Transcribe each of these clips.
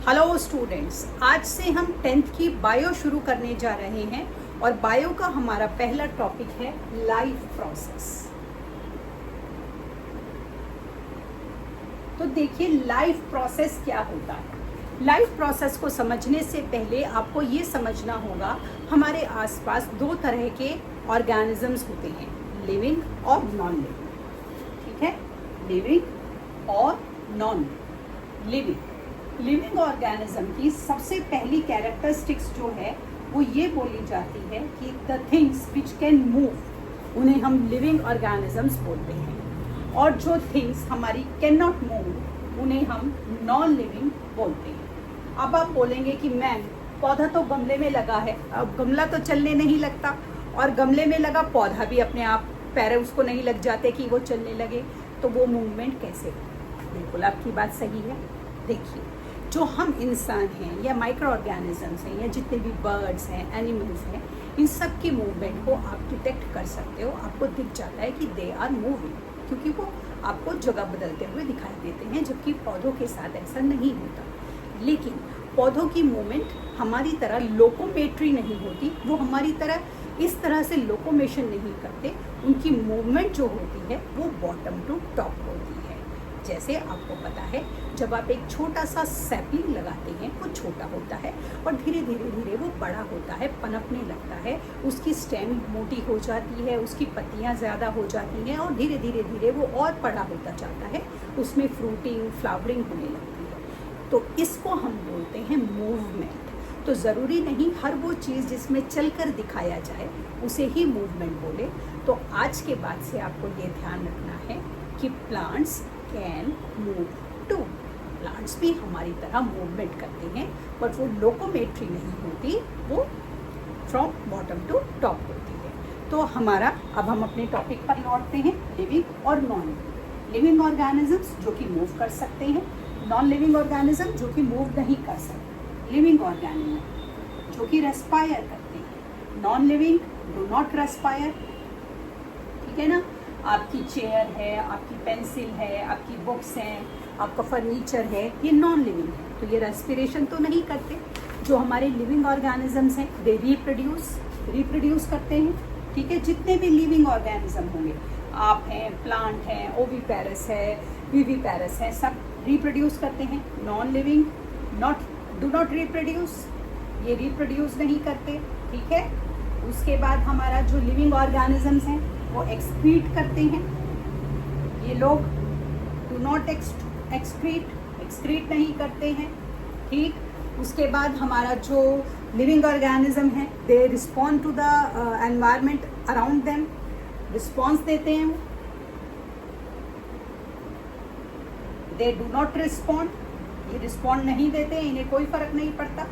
Hello students, आज से हम 10th की बायो शुरू करने जा रहे हैं और बायो का हमारा पहला टॉपिक है लाइफ प्रोसेस। तो देखिए लाइफ प्रोसेस क्या होता है। लाइफ प्रोसेस को समझने से पहले आपको ये समझना होगा हमारे आसपास दो तरह के ऑर्गेनिजम्स होते हैं, लिविंग और नॉन लिविंग। ठीक है, लिविंग और नॉन लिविंग। लिविंग ऑर्गेनिज्म की सबसे पहली कैरेक्टरिस्टिक्स जो है वो ये बोली जाती है कि the things which can move, उन्हें हम लिविंग ऑर्गेनिजम्स बोलते हैं, और जो थिंग्स हमारी कैन नॉट मूव उन्हें हम नॉन लिविंग बोलते हैं। अब आप बोलेंगे कि मैम पौधा तो गमले में लगा है, अब गमला तो चलने नहीं लगता, और गमले में लगा पौधा भी अपने आप पैर उसको नहीं लग जाते कि वो चलने लगे, तो वो मूवमेंट कैसे? बिल्कुल आपकी बात सही है। देखिए, जो हम इंसान हैं या माइक्रो ऑर्गेनिजम्स हैं या जितने भी बर्ड्स हैं, एनिमल्स हैं, इन सब की मूवमेंट को आप डिटेक्ट कर सकते हो। आपको दिख जाता है कि दे आर मूविंग, क्योंकि वो आपको जगह बदलते हुए दिखाई देते हैं, जबकि पौधों के साथ ऐसा नहीं होता। लेकिन पौधों की मूवमेंट हमारी तरह लोकोमेट्री नहीं होती, वो हमारी तरह इस तरह से लोकोमेशन नहीं करते। उनकी मूवमेंट जो होती है वो बॉटम टू टॉप होती है। जैसे आपको पता है, जब आप एक छोटा सा सैपलिंग लगाते हैं, वो छोटा होता है और धीरे धीरे धीरे वो बड़ा होता है, पनपने लगता है, उसकी स्टेम मोटी हो जाती है, उसकी पत्तियां ज़्यादा हो जाती हैं और धीरे धीरे धीरे वो और बड़ा होता जाता है, उसमें फ्रूटिंग फ्लावरिंग होने लगती है। तो इसको हम बोलते हैं मूवमेंट। तो ज़रूरी नहीं हर वो चीज़ जिसमें चलकर दिखाया जाए उसे ही मूवमेंट बोले। तो आज के बाद से आपको ये ध्यान रखना है कि plants can move too. Plants भी हमारी तरह मूवमेंट करते हैं, बट वो लोकोमेट्री नहीं होती, वो फ्रॉम बॉटम टू टॉप होती है। तो हमारा अब हम अपने टॉपिक पर लौटते हैं, लिविंग और नॉन लिविंग। लिविंग ऑर्गेनिजम्स जो कि मूव कर सकते हैं, नॉन लिविंग ऑर्गेनिज्म जो कि मूव नहीं कर सकते। लिविंग ऑर्गेनिज्म जो कि रेस्पायर करते हैं, non living do not respire. ठीक है ना। आपकी चेयर है, आपकी पेंसिल है, आपकी बुक्स हैं, आपका फर्नीचर है, ये नॉन लिविंग है, तो ये रेस्पिरेशन तो नहीं करते। जो हमारे लिविंग ऑर्गेनिजम्स हैं दे रिप्रोड्यूस करते हैं। ठीक है, जितने भी लिविंग ऑर्गेनिज्म होंगे, आप हैं, प्लांट हैं, ओविपेरस है, विविपेरस है, सब रिप्रोड्यूस करते हैं। Non living do not reproduce, ये रिप्रोड्यूस नहीं करते। ठीक है। उसके बाद हमारा जो लिविंग ऑर्गेनिजम्स हैं वो एक्सक्रीट करते हैं। ये लोग डू नॉट एक्सक्रीट नहीं करते हैं। ठीक। उसके बाद हमारा जो लिविंग ऑर्गेनिज्म है they respond to the environment around them, response देते हैं। दे डू नॉट रिस्पॉन्ड, ये रिस्पॉन्ड नहीं देते, इन्हें कोई फर्क नहीं पड़ता।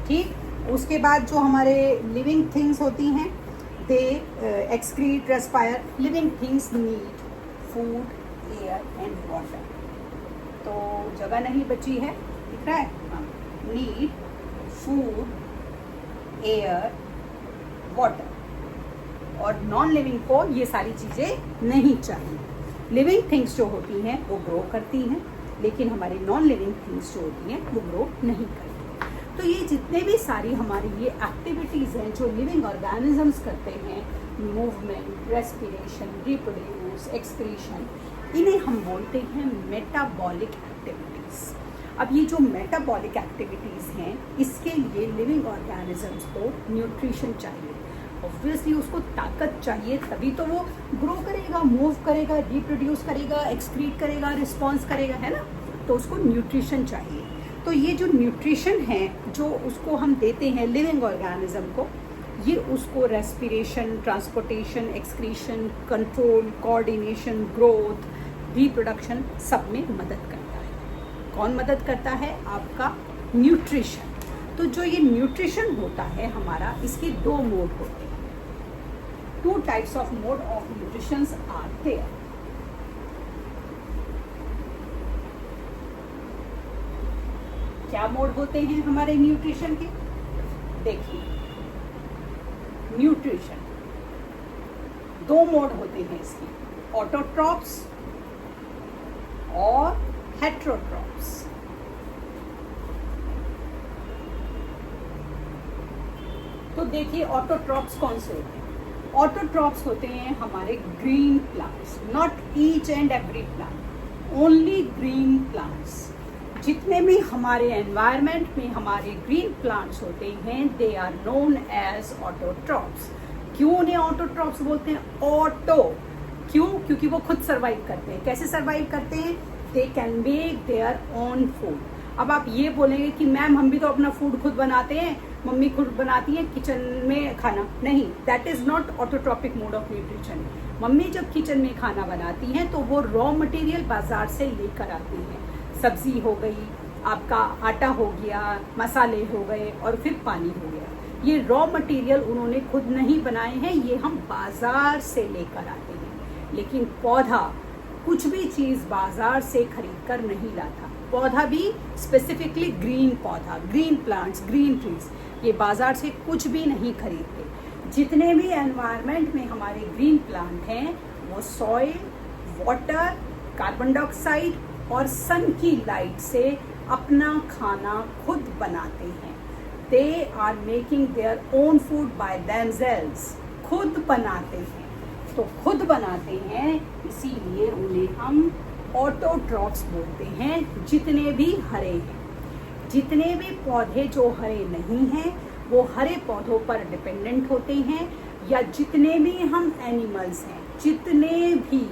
ठीक। उसके बाद जो हमारे लिविंग थिंग्स होती हैं दे excrete, respire. Living things need food, air and water. तो जगह नहीं बची है, दिख रहा है? Need food, air, water. और नॉन लिविंग को ये सारी चीज़ें नहीं चाहिए। लिविंग थिंग्स जो होती हैं वो ग्रो करती हैं, लेकिन हमारी नॉन लिविंग थिंग्स जो होती हैं वो ग्रो नहीं करती। तो ये जितने भी सारी हमारी ये एक्टिविटीज़ हैं जो लिविंग ऑर्गेनिजम्स करते हैं, मूवमेंट, रेस्पिरेशन, रिप्रोड्यूस, एक्सक्रीशन, इन्हें हम बोलते हैं मेटाबॉलिक एक्टिविटीज़। अब ये जो मेटाबॉलिक एक्टिविटीज़ हैं, इसके लिए लिविंग ऑर्गेनिजम्स को न्यूट्रिशन चाहिए। ऑब्वियसली उसको ताकत चाहिए, तभी तो वो ग्रो करेगा, मूव करेगा, रिप्रोड्यूस करेगा, एक्सक्रीट करेगा, रिस्पॉन्स करेगा, है ना। तो उसको न्यूट्रिशन चाहिए। तो ये जो न्यूट्रिशन है जो उसको हम देते हैं लिविंग ऑर्गेनिज्म को, ये उसको respiration, transportation, excretion, control, coordination, growth, reproduction सब में मदद करता है। कौन मदद करता है? आपका न्यूट्रिशन। तो जो ये न्यूट्रिशन होता है हमारा, इसके दो मोड होते हैं। 2 types of mode of nutrition are there. क्या मोड होते हैं हमारे न्यूट्रिशन के? देखिए, न्यूट्रिशन 2 मोड होते हैं इसके, ऑटोट्रॉप्स और हेट्रोट्रॉप्स। तो देखिए ऑटोट्रॉप्स कौन से होते हैं। ऑटोट्रॉप्स होते हैं हमारे green plants, not each and every plant, only green plants. जितने भी हमारे एनवायरनमेंट में हमारे ग्रीन प्लांट्स होते हैं they are known as autotrophs. क्यों उन्हें ऑटोट्रॉप्स बोलते हैं? ऑटो क्यों? क्योंकि वो खुद सर्वाइव करते हैं। कैसे सर्वाइव करते हैं? They can make their own food. अब आप ये बोलेंगे कि मैम हम भी तो अपना फूड खुद बनाते हैं, मम्मी खुद बनाती है किचन में खाना। नहीं, that is not autotrophic mode of nutrition. Mummy जब किचन में खाना बनाती हैं तो वो रॉ मटेरियल बाजार से लेकर आती हैं। सब्जी हो गई, आपका आटा हो गया, मसाले हो गए और फिर पानी हो गया। ये रॉ मटेरियल उन्होंने खुद नहीं बनाए हैं, ये हम बाजार से लेकर आते हैं। लेकिन पौधा कुछ भी चीज़ बाजार से खरीद कर नहीं लाता। पौधा भी स्पेसिफिकली ग्रीन पौधा, ग्रीन प्लांट्स, ग्रीन ट्रीज, ये बाजार से कुछ भी नहीं खरीदते। जितने भी एनवायरनमेंट में हमारे ग्रीन प्लांट हैं वो सॉइल, वाटर, कार्बन डाइऑक्साइड और सन की लाइट से अपना खाना खुद बनाते हैं। They are making their own food by themselves. खुद बनाते हैं, तो खुद बनाते हैं इसीलिए उन्हें हम ऑटोट्रॉप्स बोलते हैं। जितने भी हरे हैं, जितने भी पौधे जो हरे नहीं हैं वो हरे पौधों पर डिपेंडेंट होते हैं, या जितने भी हम एनिमल्स हैं, जितने भी,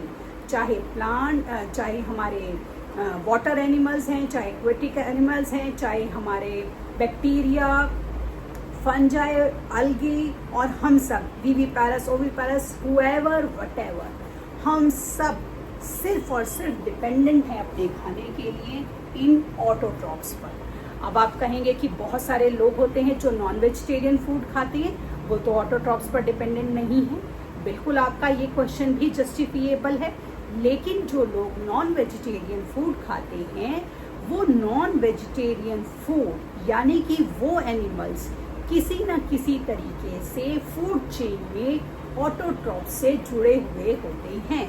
चाहे प्लांट, चाहे हमारे वाटर एनिमल्स हैं, चाहे एक्वेटिक एनिमल्स हैं, चाहे हमारे बैक्टीरिया, फंजाई, अलगी और हम सब, विविपैरस, ओविपैरस, हुएवर, व्हाटएवर, हम सब सिर्फ और सिर्फ डिपेंडेंट हैं अपने खाने के लिए इन ऑटोट्रॉप्स पर। अब आप कहेंगे कि बहुत सारे लोग होते हैं जो नॉन वेजिटेरियन फूड खाते हैं, वो तो ऑटोट्रॉप्स पर डिपेंडेंट नहीं है। बिल्कुल आपका ये क्वेश्चन भी जस्टिफिएबल है, लेकिन जो लोग नॉन वेजिटेरियन फूड खाते हैं वो नॉन वेजिटेरियन फूड यानी कि वो एनिमल्स किसी न किसी तरीके से फूड चेन में ऑटोट्रॉप से जुड़े हुए होते हैं।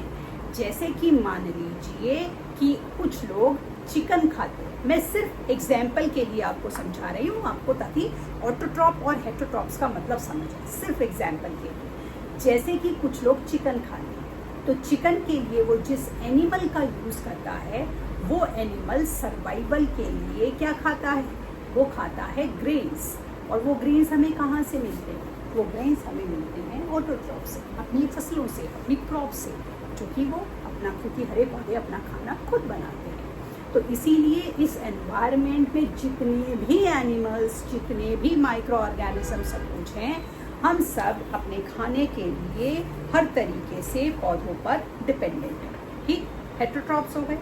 जैसे कि मान लीजिए कि कुछ लोग चिकन खाते हैं, मैं सिर्फ एग्जाम्पल के लिए आपको समझा रही हूँ, आपको ताकि ऑटोट्रॉप और हेटरोट्रॉप्स का मतलब समझ आए, सिर्फ एग्जाम्पल के लिए। जैसे कि कुछ लोग चिकन खाते हैं, तो चिकन के लिए वो जिस एनिमल का यूज़ करता है वो एनिमल सर्वाइवल के लिए क्या खाता है? वो खाता है ग्रेन्स। और वो ग्रेन्स हमें कहाँ से मिलते हैं? वो ग्रेन्स हमें मिलते हैं ऑटोट्रॉप से, अपनी फसलों से, अपनी क्रॉप से, जो कि वो अपना, क्योंकि हरे पौधे अपना खाना खुद बनाते हैं। तो इसीलिए इस एनवायरनमेंट में जितने भी एनिमल्स, जितने भी माइक्रो ऑर्गेनिज्म सब कुछ हैं, हम सब अपने खाने के लिए हर तरीके से पौधों पर डिपेंडेंट हैं। ठीक, हेटरोट्रॉप्स हो गए।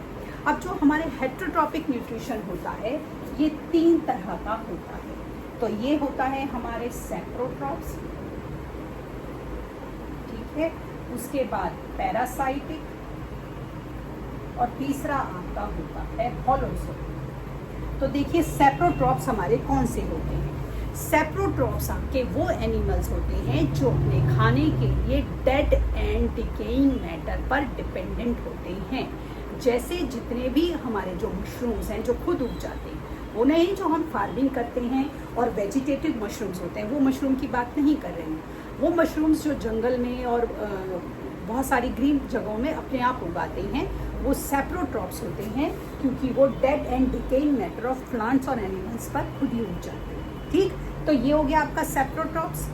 अब जो हमारे हेटरोट्रॉपिक न्यूट्रिशन होता है ये 3 तरह का होता है। तो ये होता है हमारे सैप्रोट्रॉप्स, ठीक है, उसके बाद पैरासाइटिक, और तीसरा आपका होता है होलोजोइक। तो देखिए सैप्रोट्रॉप्स हमारे कौन से होते हैं? सैप्रोट्रॉप्स आपके वो एनिमल्स होते हैं जो अपने खाने के लिए डेड एंड डिकेइंग मैटर पर डिपेंडेंट होते हैं। जैसे जितने भी हमारे जो मशरूम्स हैं जो खुद उग जाते हैं, वो नहीं जो हम फार्मिंग करते हैं, और वेजिटेटिव मशरूम्स होते हैं, वो मशरूम की बात नहीं कर रही हूँ। वो मशरूम्स जो जंगल में और बहुत सारी ग्रीन जगहों में अपने आप उगाते हैं, वो सैप्रोट्रॉप्स होते हैं, क्योंकि वो dead and decaying matter of plants और एनिमल्स पर खुद ही उग जाते हैं। ठीक, तो ये हो गया आपका सैप्रोट्रॉप्स।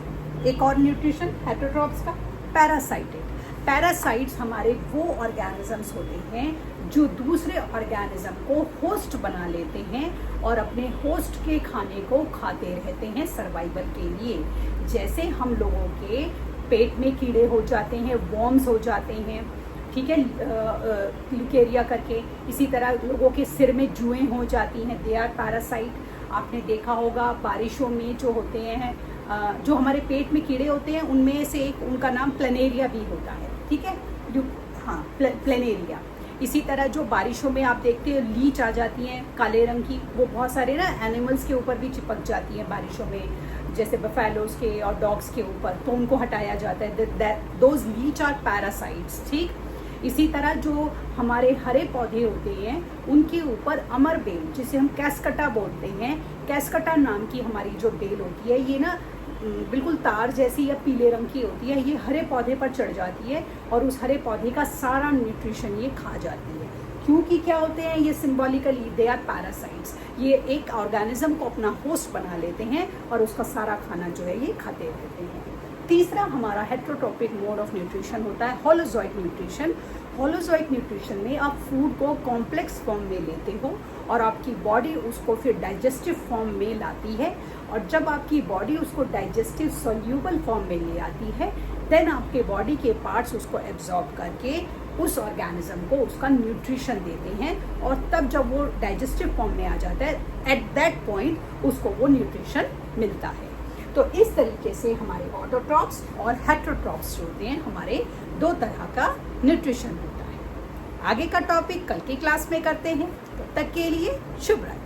एक और न्यूट्रिशन हेटरोट्रॉप्स का, पैरासाइटिक। पैरासाइट्स हमारे वो ऑर्गेनिजम्स होते हैं जो दूसरे ऑर्गेनिज्म को होस्ट बना लेते हैं और अपने होस्ट के खाने को खाते रहते हैं सर्वाइवल के लिए। जैसे हम लोगों के पेट में कीड़े हो जाते हैं, वॉर्म्स हो जाते हैं, ठीक है, ल्यूकेरिया करके। इसी तरह लोगों के सिर में जुएं हो जाती हैं, दे आर पैरासाइट। आपने देखा होगा बारिशों में जो होते हैं, जो हमारे पेट में कीड़े होते हैं उनमें से एक, उनका नाम प्लेनेरिया भी होता है, ठीक है, हाँ प्लेनेरिया। इसी तरह जो बारिशों में आप देखते हैं लीच आ जाती हैं काले रंग की, वो बहुत सारे ना एनिमल्स के ऊपर भी चिपक जाती हैं बारिशों में, जैसे बफेलोज के और डॉग्स के ऊपर, तो उनको हटाया जाता है। Those leech are parasites. ठीक, इसी तरह जो हमारे हरे पौधे होते हैं उनके ऊपर अमर बेल, जिसे हम कैस्कटा बोलते हैं, कैस्कटा नाम की हमारी जो बेल होती है, ये ना बिल्कुल तार जैसी या पीले रंग की होती है, ये हरे पौधे पर चढ़ जाती है और उस हरे पौधे का सारा न्यूट्रिशन ये खा जाती है। क्योंकि क्या होते हैं ये सिंबॉलिकली, दे आर पैरासाइट्स, ये एक ऑर्गेनिज्म को अपना होस्ट बना लेते हैं और उसका सारा खाना जो है ये खाते रहते हैं। तीसरा हमारा हेट्रोट्रोपिक मोड ऑफ न्यूट्रिशन होता है होलोजोइक न्यूट्रिशन। होलोजोइक न्यूट्रिशन में आप फूड को कॉम्प्लेक्स फॉर्म में लेते हो और आपकी बॉडी उसको फिर डाइजेस्टिव फॉर्म में लाती है, और जब आपकी बॉडी उसको डाइजेस्टिव सोल्यूबल फॉर्म में ले आती है, देन आपके बॉडी के पार्ट्स उसको एब्जॉर्ब करके उस ऑर्गेनिज्म को उसका न्यूट्रिशन देते हैं, और तब जब वो डाइजेस्टिव फॉर्म में आ जाता है, एट दैट पॉइंट उसको वो न्यूट्रिशन मिलता है। तो इस तरीके से हमारे ऑटोट्रॉप्स और हेट्रोट्रॉप्स जो होते हैं, हमारे दो तरह का न्यूट्रिशन होता है। आगे का टॉपिक कल की क्लास में करते हैं, तब तक के लिए शुभ रात्रि।